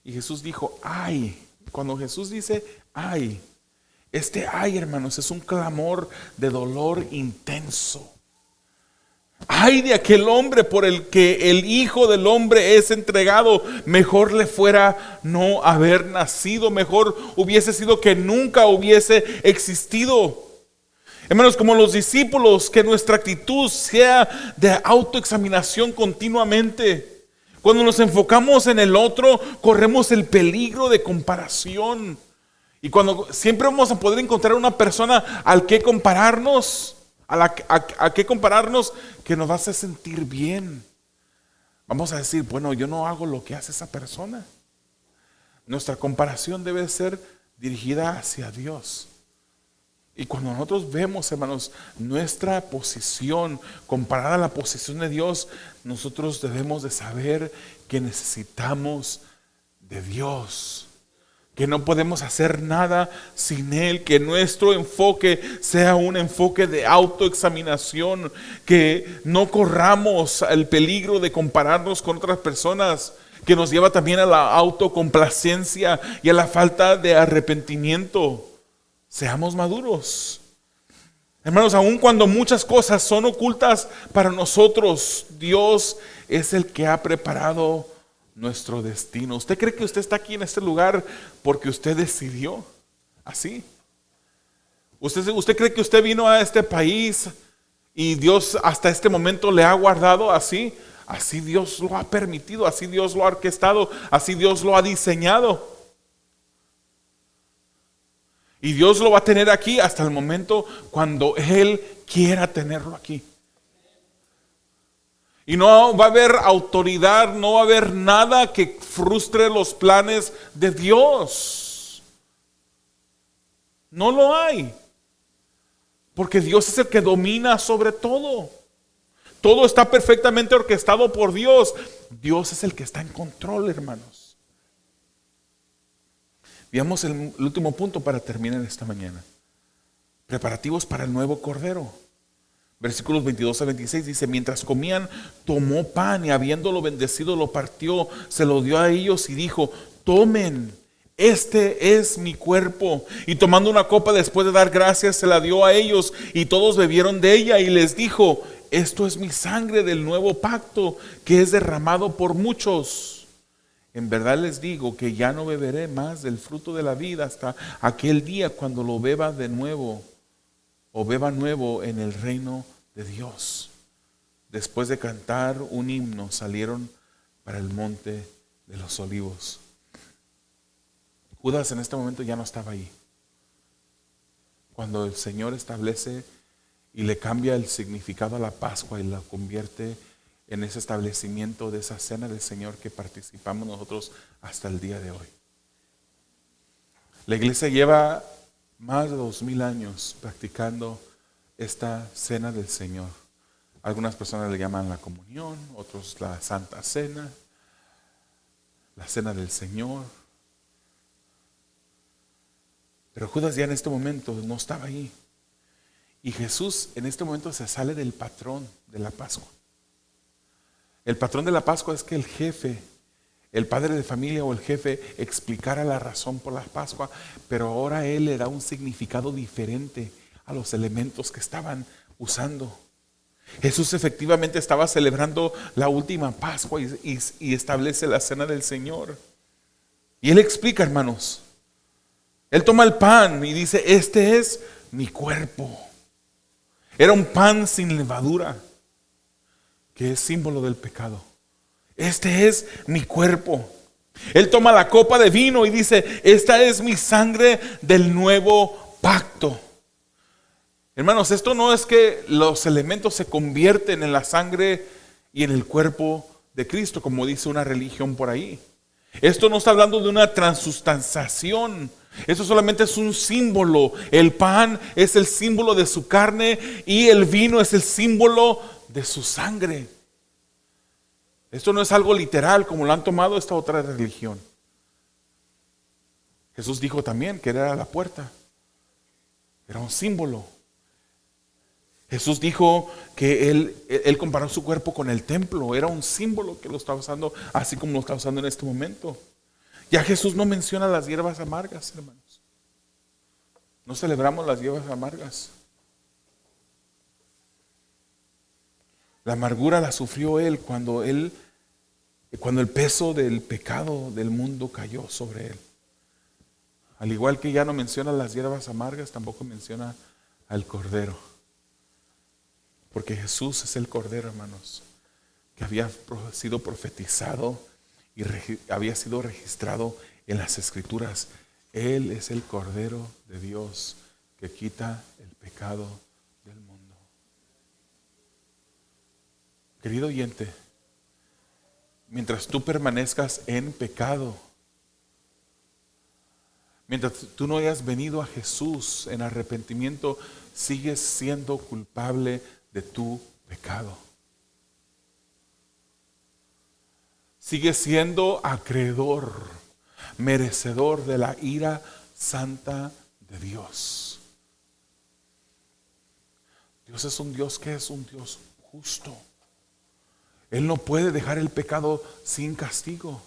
Y Jesús dijo, ay cuando Jesús dice ay, este ay, hermanos, es un clamor de dolor intenso. Ay de aquel hombre por el que el Hijo del Hombre es entregado. Mejor le fuera no haber nacido. Mejor hubiese sido que nunca hubiese existido. Hermanos, como los discípulos, que nuestra actitud sea de autoexaminación continuamente. Cuando nos enfocamos en el otro, corremos el peligro de comparación. Y cuando siempre vamos a poder encontrar una persona al que compararnos, a qué compararnos que nos hace sentir bien. Vamos a decir, bueno, yo no hago lo que hace esa persona. Nuestra comparación debe ser dirigida hacia Dios. Y cuando nosotros vemos, hermanos, nuestra posición comparada a la posición de Dios, nosotros debemos de saber que necesitamos de Dios. Que no podemos hacer nada sin Él, que nuestro enfoque sea un enfoque de autoexaminación, que no corramos el peligro de compararnos con otras personas, que nos lleva también a la autocomplacencia y a la falta de arrepentimiento. Seamos maduros. Hermanos, aun cuando muchas cosas son ocultas para nosotros, Dios es el que ha preparado nuestro destino. ¿Usted cree que usted está aquí en este lugar porque usted decidió así? ¿Usted cree que usted vino a este país y Dios hasta este momento le ha guardado así? Así Dios lo ha permitido, así Dios lo ha orquestado, así Dios lo ha diseñado. Y Dios lo va a tener aquí hasta el momento cuando Él quiera tenerlo aquí. Y no va a haber autoridad, no va a haber nada que frustre los planes de Dios. No lo hay. Porque Dios es el que domina sobre todo. Todo está perfectamente orquestado por Dios. Dios es el que está en control, hermanos. Veamos el último punto para terminar esta mañana. Preparativos para el nuevo Cordero. Versículos 22 a 26 dice: mientras comían, tomó pan y habiéndolo bendecido lo partió, se lo dio a ellos y dijo: tomen, este es mi cuerpo. Y tomando una copa después de dar gracias, se la dio a ellos y todos bebieron de ella. Y les dijo: esto es mi sangre del nuevo pacto, que es derramado por muchos. En verdad les digo que ya no beberé más del fruto de la vida hasta aquel día cuando lo beba de nuevo, o beba nuevo en el reino de Dios. Después de cantar un himno, salieron para el monte de los olivos. Judas en este momento ya no estaba ahí. Cuando el Señor establece y le cambia el significado a la Pascua y la convierte en ese establecimiento de esa cena del Señor que participamos nosotros hasta el día de hoy. La iglesia lleva más de 2000 años practicando esta cena del Señor. Algunas personas le llaman la comunión, otros la Santa Cena, la cena del Señor. Pero Judas ya en este momento no estaba ahí. Y Jesús en este momento se sale del patrón de la Pascua. El patrón de la Pascua es que el jefe, el padre de familia o el jefe explicara la razón por la Pascua, pero ahora él le da un significado diferente a los elementos que estaban usando. Jesús efectivamente estaba celebrando la última Pascua y establece la cena del Señor. Y él explica, hermanos, él toma el pan y dice: este es mi cuerpo. Era un pan sin levadura, que es símbolo del pecado. Este es mi cuerpo. Él toma la copa de vino y dice: esta es mi sangre del nuevo pacto. Hermanos, esto no es que los elementos se convierten en la sangre y en el cuerpo de Cristo, como dice una religión por ahí. Esto no está hablando de una transustanciación. Eso solamente es un símbolo. El pan es el símbolo de su carne y el vino es el símbolo de su sangre. Esto no es algo literal como lo han tomado esta otra religión. Jesús dijo también que era la puerta. Era un símbolo. Jesús dijo que él comparó su cuerpo con el templo. Era un símbolo que lo estaba usando, así como lo está usando en este momento. Ya Jesús no menciona las hierbas amargas, hermanos. No celebramos las hierbas amargas. La amargura la sufrió cuando el peso del pecado del mundo cayó sobre él. Al igual que ya no menciona las hierbas amargas, tampoco menciona al Cordero. Porque Jesús es el Cordero, hermanos, que había sido profetizado y había sido registrado en las Escrituras. Él es el Cordero de Dios que quita el pecado del mundo. Querido oyente, mientras tú permanezcas en pecado, mientras tú no hayas venido a Jesús en arrepentimiento, sigues siendo culpable de tu pecado. Sigues siendo acreedor, merecedor de la ira santa de Dios. Dios es un Dios que es un Dios justo. Él no puede dejar el pecado sin castigo.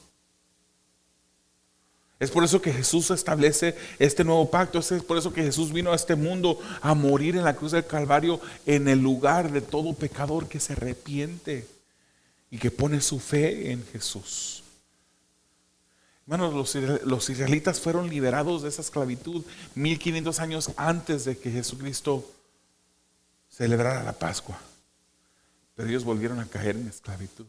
Es por eso que Jesús establece este nuevo pacto. Es por eso que Jesús vino a este mundo a morir en la cruz del Calvario en el lugar de todo pecador que se arrepiente y que pone su fe en Jesús. Hermanos, los israelitas fueron liberados de esa esclavitud 1500 años antes de que Jesucristo celebrara la Pascua. Pero ellos volvieron a caer en esclavitud.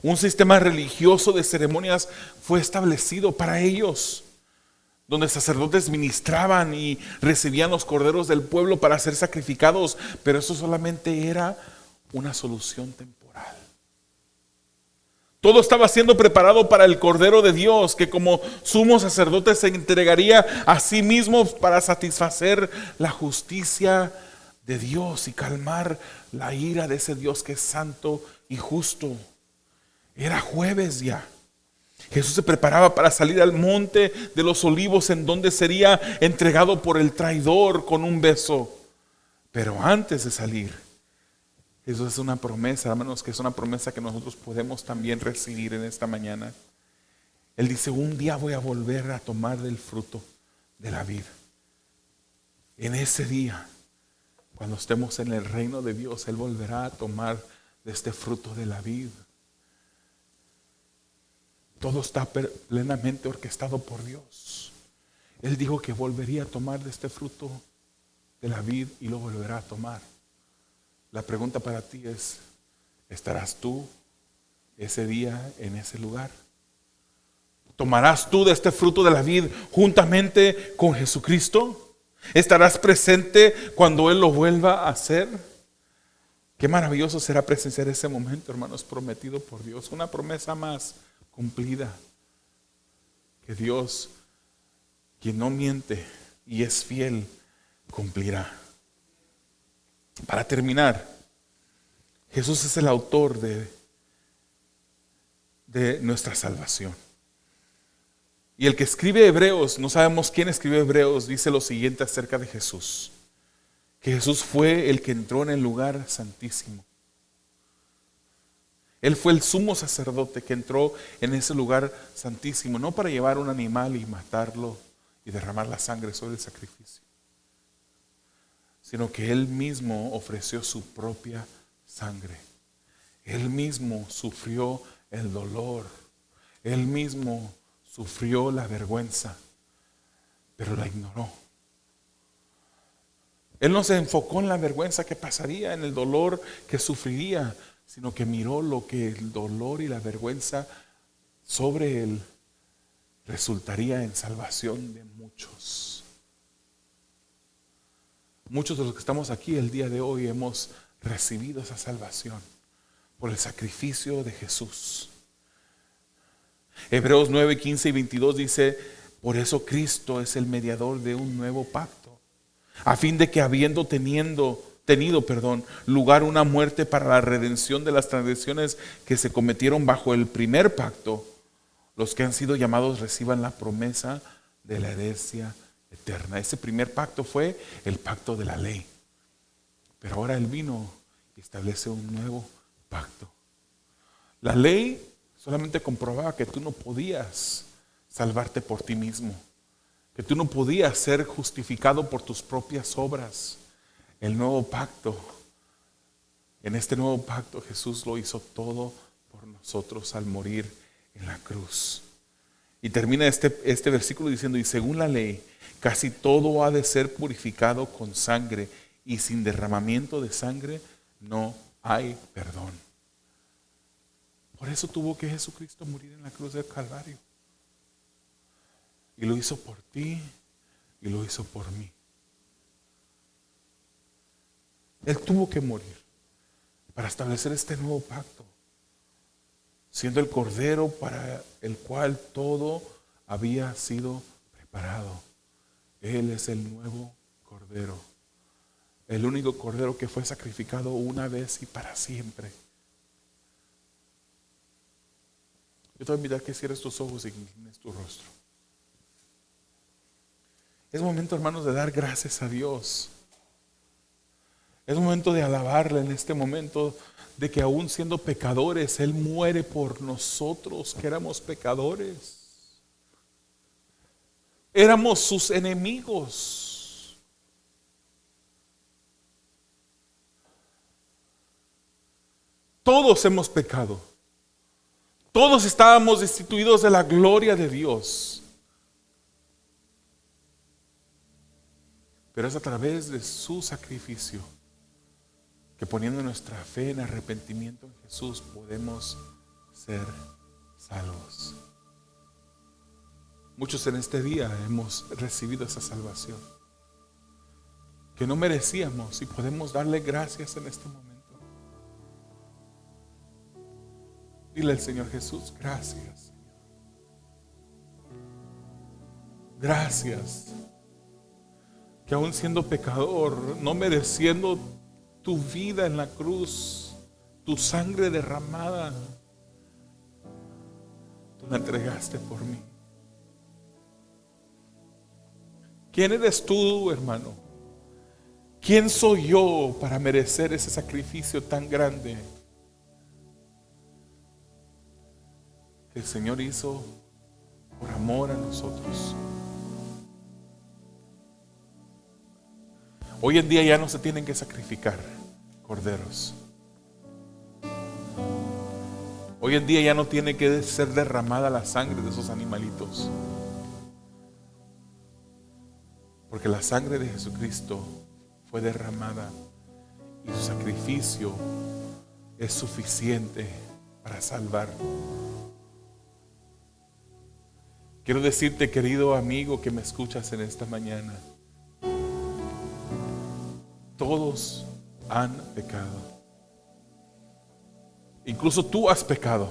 Un sistema religioso de ceremonias fue establecido para ellos, donde sacerdotes ministraban y recibían los corderos del pueblo para ser sacrificados, pero eso solamente era una solución temporal. Todo estaba siendo preparado para el Cordero de Dios, que como sumo sacerdote se entregaría a sí mismo para satisfacer la justicia de Dios y calmar la ira de ese Dios que es santo y justo. Era jueves ya. Jesús se preparaba para salir al monte de los olivos, en donde sería entregado por el traidor con un beso. Pero antes de salir, eso es una promesa, hermanos, que es una promesa que nosotros podemos también recibir en esta mañana. Él dice: un día voy a volver a tomar del fruto de la vid. En ese día, cuando estemos en el reino de Dios, Él volverá a tomar de este fruto de la vid. Todo está plenamente orquestado por Dios. Él dijo que volvería a tomar de este fruto de la vid y lo volverá a tomar. La pregunta para ti es: ¿estarás tú ese día en ese lugar? ¿Tomarás tú de este fruto de la vid juntamente con Jesucristo? ¿Estarás presente cuando Él lo vuelva a hacer? Qué maravilloso será presenciar ese momento, hermanos, prometido por Dios. Una promesa más cumplida. Que Dios, quien no miente y es fiel, cumplirá. Para terminar, Jesús es el autor de nuestra salvación. Y el que escribe Hebreos, no sabemos quién escribió Hebreos, dice lo siguiente acerca de Jesús: que Jesús fue el que entró en el lugar santísimo. Él fue el sumo sacerdote que entró en ese lugar santísimo, no para llevar un animal y matarlo y derramar la sangre sobre el sacrificio, sino que Él mismo ofreció su propia sangre. Él mismo sufrió el dolor. Él mismo sufrió la vergüenza, pero la ignoró. Él no se enfocó en la vergüenza que pasaría, en el dolor que sufriría, sino que miró lo que el dolor y la vergüenza sobre Él resultaría en salvación de muchos. Muchos de los que estamos aquí el día de hoy hemos recibido esa salvación por el sacrificio de Jesús. Hebreos 9, 15 y 22 dice: por eso Cristo es el mediador de un nuevo pacto, a fin de que habiendo tenido lugar una muerte para la redención de las transgresiones que se cometieron bajo el primer pacto, los que han sido llamados reciban la promesa de la herencia eterna. Ese primer pacto fue el pacto de la ley, pero ahora Él vino y establece un nuevo pacto. La ley Solamente comprobaba que tú no podías salvarte por ti mismo, que tú no podías ser justificado por tus propias obras. El nuevo pacto, en este nuevo pacto Jesús lo hizo todo por nosotros al morir en la cruz. Y termina este versículo diciendo, y según la ley, casi todo ha de ser purificado con sangre, y sin derramamiento de sangre no hay perdón. Por eso tuvo que Jesucristo morir en la cruz del Calvario. Y lo hizo por ti y lo hizo por mí. Él tuvo que morir para establecer este nuevo pacto, siendo el cordero para el cual todo había sido preparado. Él es el nuevo cordero, el único cordero que fue sacrificado una vez y para siempre. Yo te voy a invitar a que cierres tus ojos y inclines tu rostro. Es momento, hermanos, de dar gracias a Dios. Es momento de alabarle en este momento, de que aún siendo pecadores, Él muere por nosotros, que éramos pecadores. Éramos sus enemigos. Todos hemos pecado. Todos estábamos destituidos de la gloria de Dios. Pero es a través de su sacrificio que, poniendo nuestra fe en arrepentimiento en Jesús, podemos ser salvos. Muchos en este día hemos recibido esa salvación que no merecíamos, y podemos darle gracias en este momento. Dile al Señor Jesús, gracias, Señor. Gracias. Que aún siendo pecador, no mereciendo tu vida en la cruz, tu sangre derramada, tú la entregaste por mí. ¿Quién eres tú, hermano? ¿Quién soy yo para merecer ese sacrificio tan grande que el Señor hizo por amor a nosotros? Hoy en día ya no se tienen que sacrificar corderos. Hoy en día ya no tiene que ser derramada la sangre de esos animalitos, porque la sangre de Jesucristo fue derramada y su sacrificio es suficiente para salvar. Quiero decirte, querido amigo que me escuchas en esta mañana, todos han pecado. Incluso tú has pecado.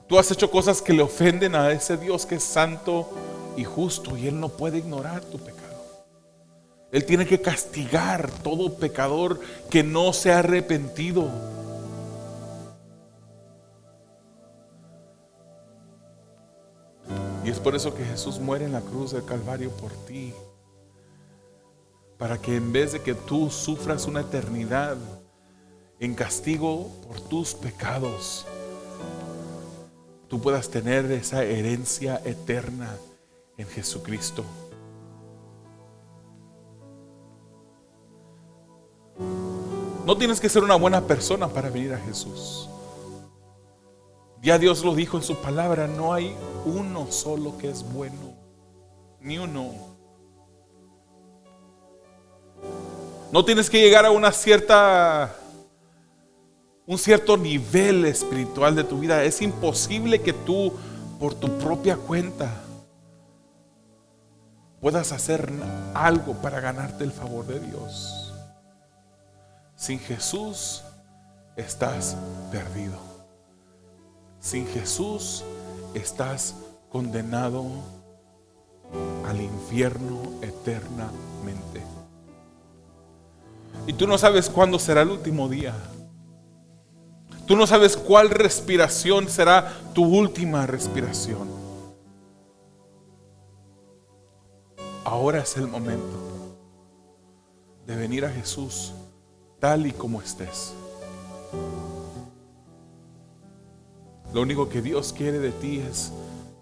Tú has hecho cosas que le ofenden a ese Dios que es santo y justo, y Él no puede ignorar tu pecado. Él tiene que castigar todo pecador que no se ha arrepentido. Y es por eso que Jesús muere en la cruz del Calvario por ti, para que en vez de que tú sufras una eternidad en castigo por tus pecados, tú puedas tener esa herencia eterna en Jesucristo. No tienes que ser una buena persona para venir a Jesús. Ya Dios lo dijo en su palabra, no hay uno solo que es bueno, ni uno. No tienes que llegar a un cierto nivel espiritual de tu vida. Es imposible que tú, por tu propia cuenta, puedas hacer algo para ganarte el favor de Dios. Sin Jesús estás perdido. Sin Jesús estás condenado al infierno eternamente. Y tú no sabes cuándo será el último día. Tú no sabes cuál respiración será tu última respiración. Ahora es el momento de venir a Jesús tal y como estés. Lo único que Dios quiere de ti es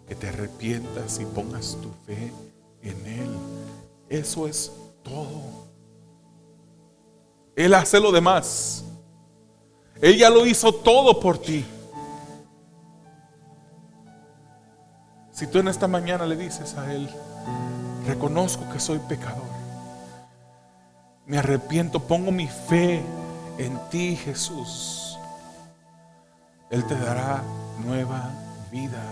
que te arrepientas y pongas tu fe en Él. Eso es todo. Él hace lo demás. Él ya lo hizo todo por ti. Si tú en esta mañana le dices a Él: reconozco que soy pecador, me arrepiento, pongo mi fe en ti, Jesús, Él te dará nueva vida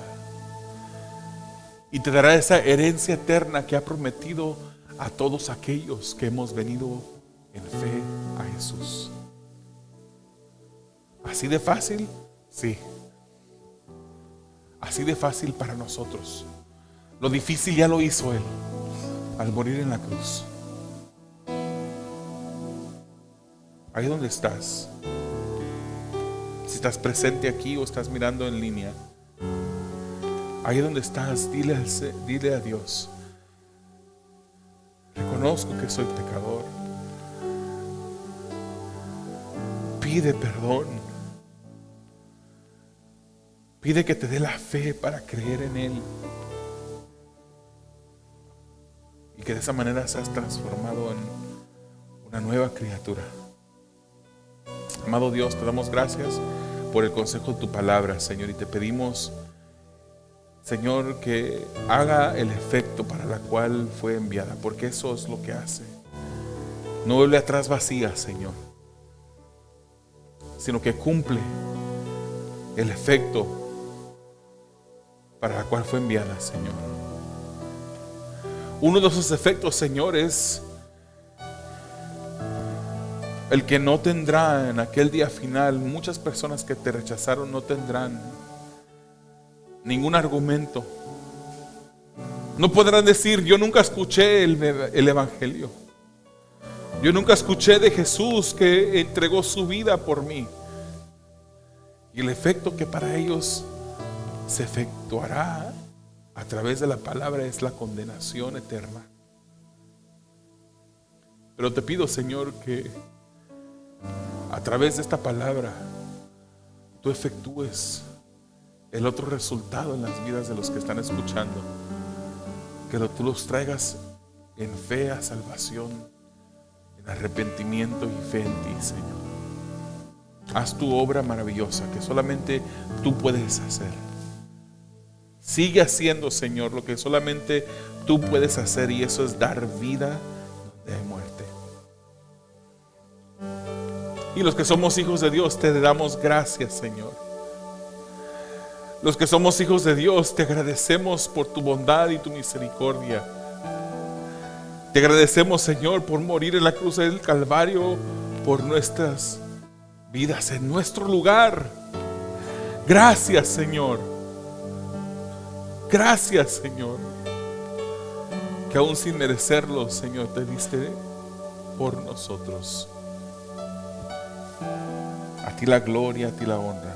y te dará esa herencia eterna que ha prometido a todos aquellos que hemos venido en fe a Jesús. ¿Así de fácil? Sí. Así de fácil para nosotros. Lo difícil ya lo hizo Él al morir en la cruz. Ahí donde estás, si estás presente aquí o estás mirando en línea, ahí donde estás, dile a Dios: reconozco que soy pecador, pide perdón, pide que te dé la fe para creer en Él y que de esa manera seas transformado en una nueva criatura. Amado Dios, te damos gracias por el consejo de tu palabra, Señor, y te pedimos, Señor, que haga el efecto para la cual fue enviada, porque eso es lo que hace. No vuelve atrás vacía, Señor, sino que cumple el efecto para la cual fue enviada, Señor. Uno de esos efectos, Señor, es el que no tendrá en aquel día final, muchas personas que te rechazaron no tendrán ningún argumento. No podrán decir: yo nunca escuché el Evangelio. Yo nunca escuché de Jesús que entregó su vida por mí. Y el efecto que para ellos se efectuará a través de la palabra es la condenación eterna. Pero te pido, Señor, que a través de esta palabra tú efectúes el otro resultado en las vidas de los que están escuchando, que tú los traigas en fe a salvación, en arrepentimiento y fe en ti, Señor. Haz tu obra maravillosa que solamente tú puedes hacer. Sigue haciendo, Señor, lo que solamente tú puedes hacer, y eso es dar vida donde hay muerte. Y los que somos hijos de Dios, te damos gracias, Señor. Los que somos hijos de Dios, te agradecemos por tu bondad y tu misericordia. Te agradecemos, Señor, por morir en la cruz del Calvario por nuestras vidas, en nuestro lugar. Gracias, Señor. Gracias, Señor, que aún sin merecerlo, Señor, te diste por nosotros. A ti la gloria, a ti la honra.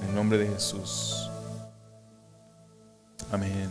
En el nombre de Jesús. Amén.